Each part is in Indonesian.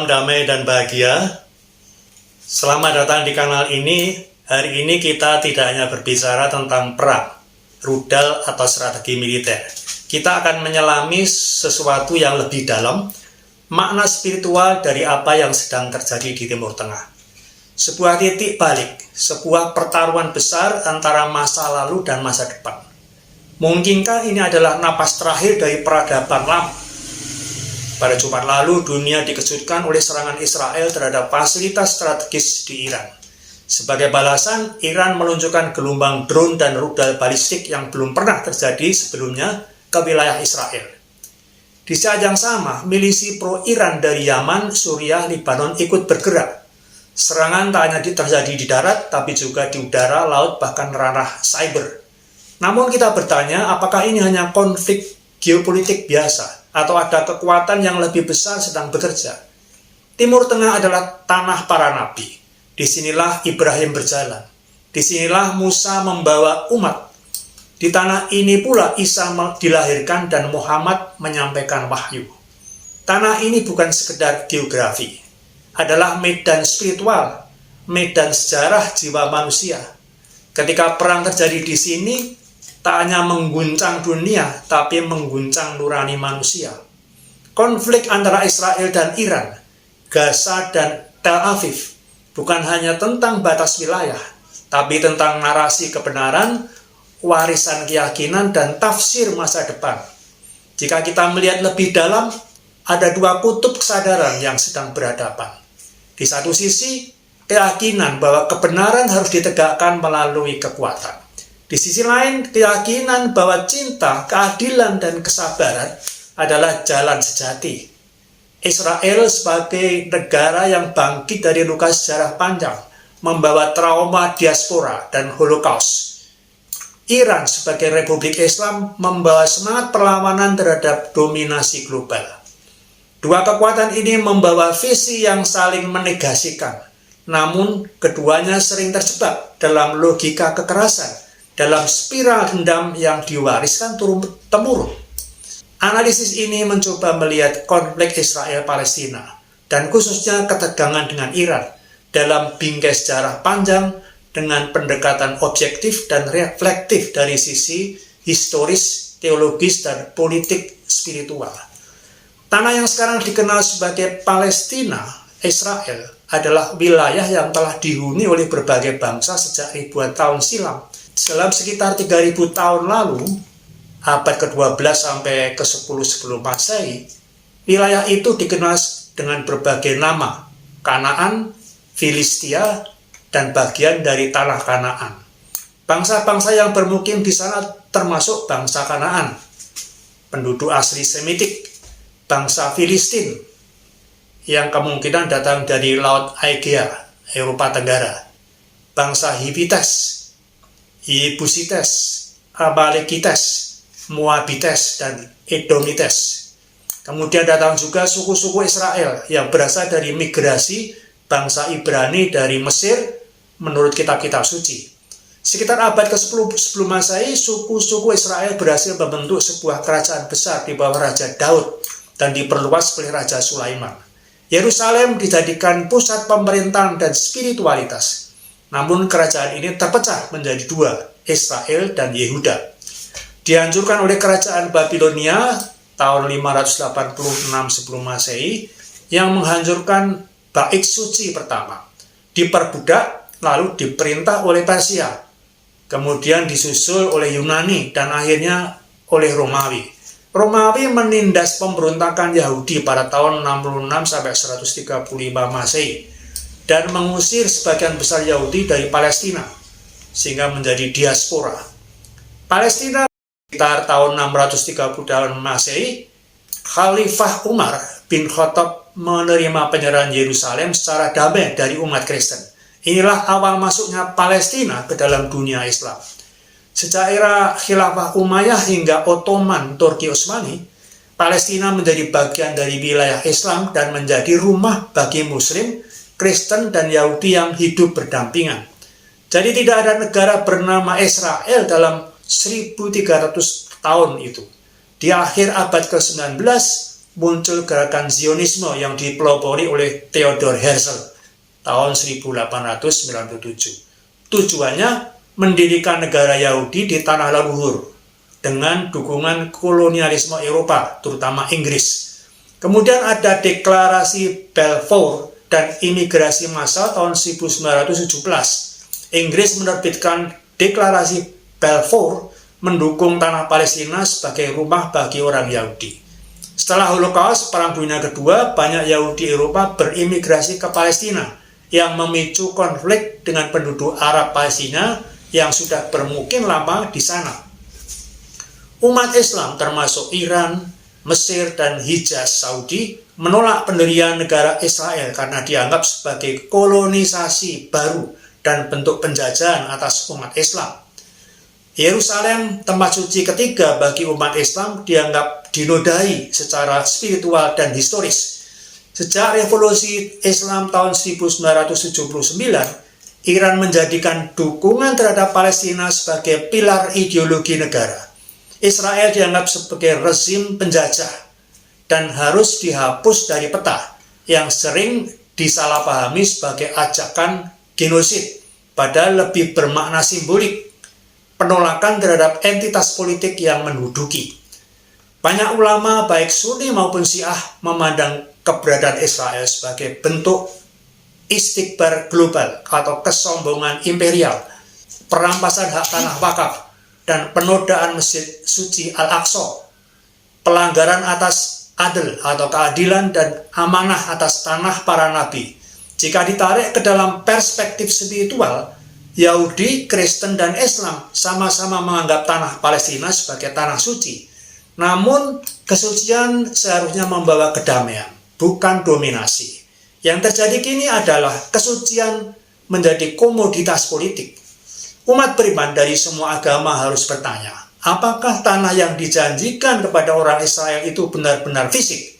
Salam damai dan bahagia. Selamat datang di kanal ini. Hari ini kita tidak hanya berbicara tentang perang, rudal atau strategi militer. Kita akan menyelami sesuatu yang lebih dalam, makna spiritual dari apa yang sedang terjadi di Timur Tengah. Sebuah titik balik, sebuah pertaruhan besar antara masa lalu dan masa depan. Mungkinkah ini adalah napas terakhir dari peradaban lama? Pada Jumat lalu, dunia dikejutkan oleh serangan Israel terhadap fasilitas strategis di Iran. Sebagai balasan, Iran meluncurkan gelombang drone dan rudal balistik yang belum pernah terjadi sebelumnya ke wilayah Israel. Di saat yang sama, milisi pro-Iran dari Yaman, Suriah, Lebanon ikut bergerak. Serangan tak hanya terjadi di darat, tapi juga di udara, laut, bahkan ranah cyber. Namun kita bertanya, apakah ini hanya konflik geopolitik biasa? Atau ada kekuatan yang lebih besar sedang bekerja? Timur Tengah adalah tanah para nabi. Disinilah Ibrahim berjalan. Disinilah Musa membawa umat. Di tanah ini pula Isa dilahirkan dan Muhammad menyampaikan wahyu. Tanah ini bukan sekedar geografi. Adalah medan spiritual, medan sejarah jiwa manusia. Ketika perang terjadi di sini, tak hanya mengguncang dunia, tapi mengguncang nurani manusia. Konflik antara Israel dan Iran, Gaza dan Tel Aviv, bukan hanya tentang batas wilayah, tapi tentang narasi kebenaran, warisan keyakinan, dan tafsir masa depan. Jika kita melihat lebih dalam, ada dua kutub kesadaran yang sedang berhadapan. Di satu sisi, keyakinan bahwa kebenaran harus ditegakkan melalui kekuatan. Di sisi lain, keyakinan bahwa cinta, keadilan, dan kesabaran adalah jalan sejati. Israel sebagai negara yang bangkit dari luka sejarah panjang, membawa trauma diaspora dan Holocaust. Iran sebagai Republik Islam membawa semangat perlawanan terhadap dominasi global. Dua kekuatan ini membawa visi yang saling menegasikan, namun keduanya sering terjebak dalam logika kekerasan, dalam spiral dendam yang diwariskan turun-temurun. Analisis ini mencoba melihat konflik Israel-Palestina dan khususnya ketegangan dengan Iran dalam bingkai sejarah panjang dengan pendekatan objektif dan reflektif dari sisi historis, teologis, dan politik spiritual. Tanah yang sekarang dikenal sebagai Palestina, Israel, adalah wilayah yang telah dihuni oleh berbagai bangsa sejak ribuan tahun silam. Dalam sekitar 3000 tahun lalu, abad ke-12 sampai ke-10 sebelum Masehi, wilayah itu dikenal dengan berbagai nama, Kanaan, Filistia, dan bagian dari tanah Kanaan. Bangsa-bangsa yang bermukim di sana termasuk bangsa Kanaan, penduduk asli Semitik, bangsa Filistin, yang kemungkinan datang dari Laut Aegea, Eropa Tenggara, bangsa Hittites, Yebusites, Amalekites, Moabites, dan Edomites. Kemudian datang juga suku-suku Israel yang berasal dari migrasi bangsa Ibrani dari Mesir menurut kitab-kitab suci. Sekitar abad ke-10 sebelum Masehi, suku-suku Israel berhasil membentuk sebuah kerajaan besar di bawah Raja Daud dan diperluas oleh Raja Sulaiman. Yerusalem dijadikan pusat pemerintahan dan spiritualitas. Namun kerajaan ini terpecah menjadi dua, Israel dan Yehuda. Dihancurkan oleh kerajaan Babilonia tahun 586 sebelum Masehi yang menghancurkan bait suci pertama. Diperbudak lalu diperintah oleh Persia. Kemudian disusul oleh Yunani dan akhirnya oleh Romawi. Romawi menindas pemberontakan Yahudi pada tahun 66 sampai 135 Masehi. Dan mengusir sebagian besar Yahudi dari Palestina, sehingga menjadi diaspora. Palestina sekitar tahun 630 tahun Masehi, Khalifah Umar bin Khattab menerima penyerahan Yerusalem secara damai dari umat Kristen. Inilah awal masuknya Palestina ke dalam dunia Islam. Sejak era Khilafah Umayyah hingga Ottoman Turki Utsmani, Palestina menjadi bagian dari wilayah Islam dan menjadi rumah bagi Muslim, Kristen, dan Yahudi yang hidup berdampingan. Jadi tidak ada negara bernama Israel dalam 1300 tahun itu. Di akhir abad ke-19, muncul gerakan Zionisme yang dipelopori oleh Theodor Herzl tahun 1897. Tujuannya mendirikan negara Yahudi di tanah leluhur dengan dukungan kolonialisme Eropa, terutama Inggris. Kemudian ada deklarasi Balfour dan imigrasi massal tahun 1917. Inggris menerbitkan deklarasi Balfour mendukung tanah Palestina sebagai rumah bagi orang Yahudi. Setelah Holocaust, Perang Dunia Kedua, banyak Yahudi Eropa berimigrasi ke Palestina yang memicu konflik dengan penduduk Arab Palestina yang sudah bermukim lama di sana. Umat Islam termasuk Iran, Mesir, dan Hijaz Saudi menolak pendirian negara Israel karena dianggap sebagai kolonisasi baru dan bentuk penjajahan atas umat Islam. Yerusalem, tempat suci ketiga bagi umat Islam, dianggap dinodai secara spiritual dan historis. Sejak revolusi Islam tahun 1979, Iran menjadikan dukungan terhadap Palestina sebagai pilar ideologi negara. Israel dianggap sebagai rezim penjajah dan harus dihapus dari peta, yang sering disalahpahami sebagai ajakan genosid, padahal lebih bermakna simbolik, penolakan terhadap entitas politik yang menduduki. Banyak ulama baik Sunni maupun Syiah memandang keberadaan Israel sebagai bentuk istikbar global atau kesombongan imperial, perampasan hak tanah wakaf, dan penodaan Masjid Suci Al-Aqsa, pelanggaran atas adil atau keadilan dan amanah atas tanah para nabi. Jika ditarik ke dalam perspektif spiritual, Yahudi, Kristen, dan Islam sama-sama menganggap tanah Palestina sebagai tanah suci. Namun, kesucian seharusnya membawa kedamaian, bukan dominasi. Yang terjadi kini adalah kesucian menjadi komoditas politik. Umat beriman dari semua agama harus bertanya, apakah tanah yang dijanjikan kepada orang Israel itu benar-benar fisik?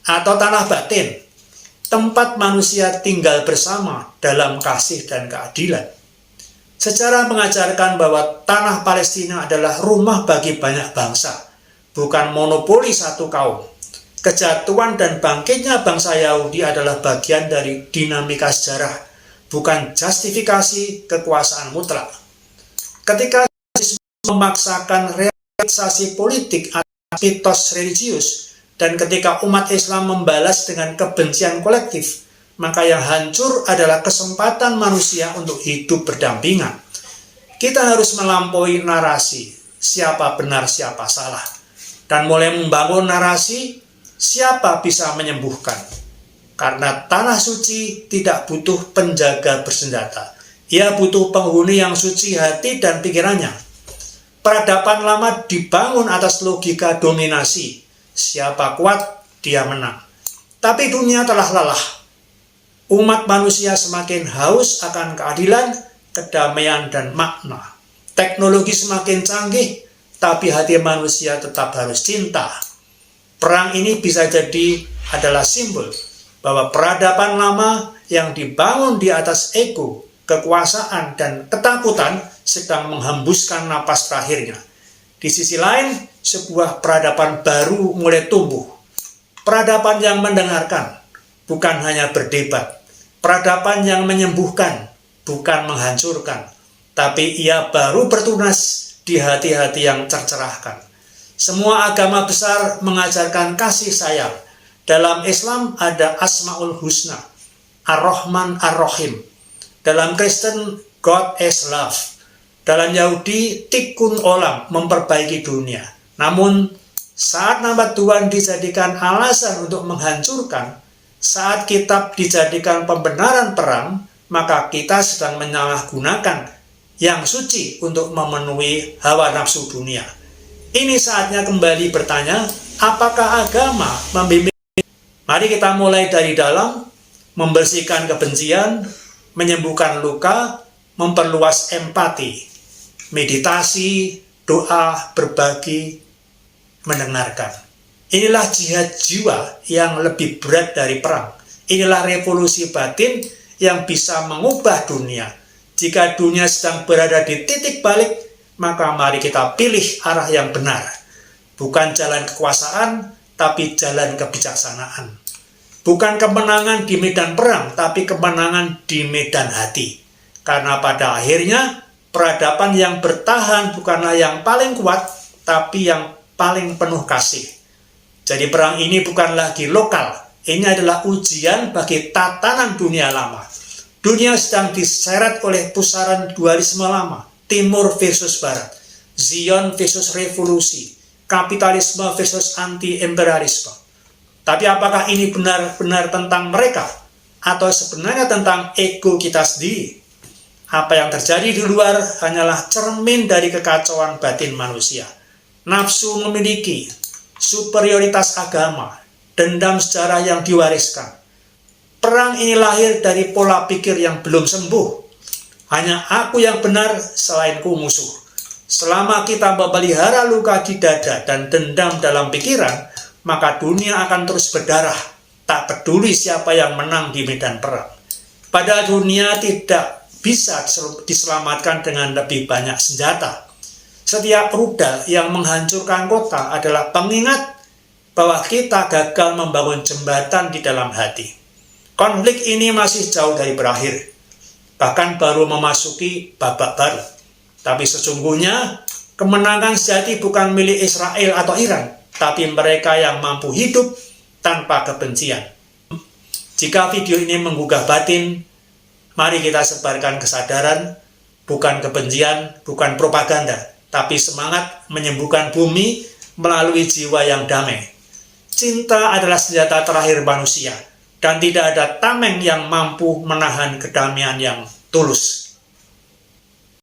Atau tanah batin, tempat manusia tinggal bersama dalam kasih dan keadilan? Sejarah mengajarkan bahwa tanah Palestina adalah rumah bagi banyak bangsa, bukan monopoli satu kaum. Kejatuhan dan bangkitnya bangsa Yahudi adalah bagian dari dinamika sejarah, bukan justifikasi kekuasaan mutlak. Ketika memaksakan realisasi politik atas mitos religius, dan ketika umat Islam membalas dengan kebencian kolektif, maka yang hancur adalah kesempatan manusia untuk hidup berdampingan. Kita harus melampaui narasi siapa benar siapa salah, dan mulai membangun narasi siapa bisa menyembuhkan. Karena tanah suci tidak butuh penjaga bersenjata, ia butuh penghuni yang suci hati dan pikirannya. Peradaban lama dibangun atas logika dominasi, siapa kuat dia menang. Tapi dunia telah lelah. Umat manusia semakin haus akan keadilan, kedamaian, dan makna. Teknologi semakin canggih, tapi hati manusia tetap harus cinta. Perang ini bisa jadi adalah simbol bahwa peradaban lama yang dibangun di atas ego, kekuasaan, dan ketakutan sedang menghembuskan napas terakhirnya. Di sisi lain, sebuah peradaban baru mulai tumbuh. Peradaban yang mendengarkan, bukan hanya berdebat. Peradaban yang menyembuhkan, bukan menghancurkan, tapi ia baru bertunas di hati-hati yang tercerahkan. Semua agama besar mengajarkan kasih sayang. Dalam Islam ada Asmaul Husna, Ar-Rahman Ar-Rahim. Dalam Kristen, God is love. Dalam Yahudi, Tikkun Olam, memperbaiki dunia. Namun, saat nama Tuhan dijadikan alasan untuk menghancurkan, saat kitab dijadikan pembenaran perang, maka kita sedang menyalahgunakan yang suci untuk memenuhi hawa nafsu dunia. Ini saatnya kembali bertanya, apakah agama membimbing? Mari kita mulai dari dalam, membersihkan kebencian, menyembuhkan luka, memperluas empati, meditasi, doa, berbagi, mendengarkan. Inilah jihad jiwa yang lebih berat dari perang. Inilah revolusi batin yang bisa mengubah dunia. Jika dunia sedang berada di titik balik, maka mari kita pilih arah yang benar. Bukan jalan kekuasaan, tapi jalan kebijaksanaan. Bukan kemenangan di medan perang, tapi kemenangan di medan hati. Karena pada akhirnya, peradaban yang bertahan bukanlah yang paling kuat, tapi yang paling penuh kasih. Jadi perang ini bukan lagi lokal, ini adalah ujian bagi tatanan dunia lama. Dunia sedang diseret oleh pusaran dualisme lama, timur versus barat, Zion versus revolusi, kapitalisme versus anti-imperialisme. Tapi apakah ini benar-benar tentang mereka? Atau sebenarnya tentang ego kita sendiri? Apa yang terjadi di luar hanyalah cermin dari kekacauan batin manusia. Nafsu memiliki, superioritas agama, dendam sejarah yang diwariskan. Perang ini lahir dari pola pikir yang belum sembuh. Hanya aku yang benar, selainku musuh. Selama kita memelihara luka di dada dan dendam dalam pikiran, maka dunia akan terus berdarah, tak peduli siapa yang menang di medan perang. Padahal dunia tidak bisa diselamatkan dengan lebih banyak senjata. Setiap rudal yang menghancurkan kota adalah pengingat bahwa kita gagal membangun jembatan di dalam hati. Konflik ini masih jauh dari berakhir, bahkan baru memasuki babak baru. Tapi sesungguhnya, kemenangan sejati bukan milik Israel atau Iran, tapi mereka yang mampu hidup tanpa kebencian. Jika video ini menggugah batin, mari kita sebarkan kesadaran, bukan kebencian, bukan propaganda, tapi semangat menyembuhkan bumi melalui jiwa yang damai. Cinta adalah senjata terakhir manusia, dan tidak ada tameng yang mampu menahan kedamaian yang tulus.